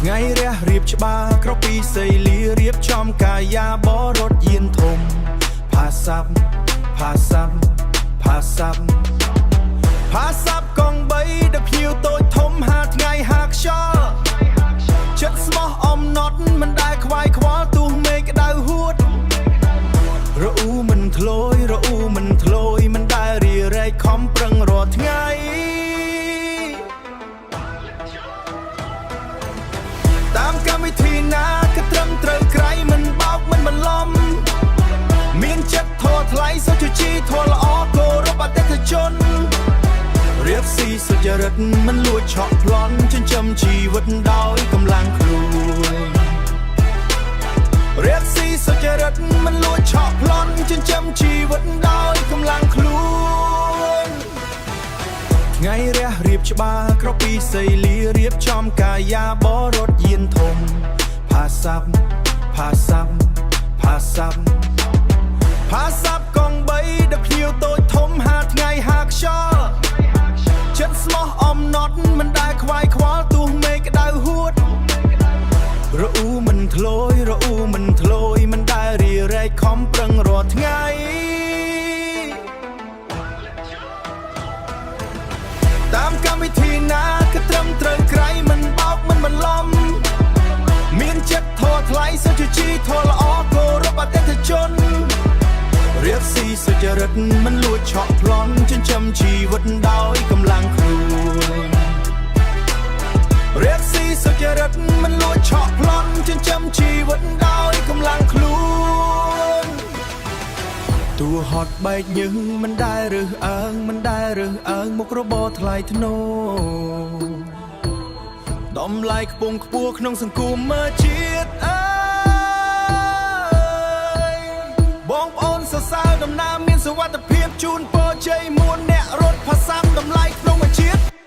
ថ្ងៃរះរៀបច្បារក្រពីសីលីរៀបចំកាយាបរត់យានធំផាសាប់ផាសាប់ផាសាប់ផាសាប់កង3ដែលភ្ញៀវតូចធំហាថ្ងៃហាខ្យល់ចិត្តស្មោះអំណត់មិនដែលខ្វាយខ្វល់ទោះមេឃក្តៅហួតរអ៊ូមិនធ្លយរអ៊ូមិនធ្លយមិនដែលរីរែកខំប្រឹងរាល់ថ្ងៃតាមកម្មវិធីណាក៏ត្រឹមត្រូវក្រៃមិនបោកមិនបន្លំមានចិត្តធម៌ថ្លៃសុចជីធម៌ល្អគោរពអតិថិជនរៀបស៊ីសុចរិតមិនលួចឆក់ប្លន់ចិញ្ចឹមជីវិតដោយកម្លាំងខ្លួនរៀបស៊ីសុចរិតមិនលួចឆក់ប្លន់ចិញ្ចឹមជីវិតដោយកម្លាំងខ្លួនថ្ងៃរះរៀបច្បារក្រពីសីលីរៀបចំកាយាបរត់យានធំផាសាប់ផាសាប់ផាសាប់ផាសាប់កង3ដែលភ្ញៀវតូចធំហាថ្ងៃហាខ្យល់ចិត្តស្មោះអំណត់មិនដែលខ្វាយខ្វល់ទោះមេឃក្តៅហួតរអ៊ូមិនធ្លយរអ៊ូមិនធ្លយមិនដែលរីរែកខំប្រឹងរាល់ថ្ងៃតាមកម្មវិធីណាក៏ត្រឹមត្រូវក្រៃមិនបោកមិនបន្លំមានចិត្តធម៌ថ្លៃសុចជីធម៌ល្អគោរពអតិថិជនរៀបស៊ីសុចរិតមិនលួចឆក់ប្លន់ចិញ្ចឹមជីវិតដោយកម្លាំងខ្លួនរៀបស៊ីសុចរិតមិនលួចឆក់ប្លន់ចិញ្ចឹមជីវិតដោយកម្លាំងខ្លួនតួហត់បែកញឹងមិនដែលរើសអើងមិនដែលរើសអើងមុខរបរថ្លៃថ្នូរតម្លៃខ្ពង់ខ្ពស់ក្នុងសង្គមជាតិអើយបងប្អូនសរសើរដំណើរមានសុវត្ថិភាពជូនពរជ័យមួនអ្នករត់ផាសាប់តម្លៃក្នុងជាតិ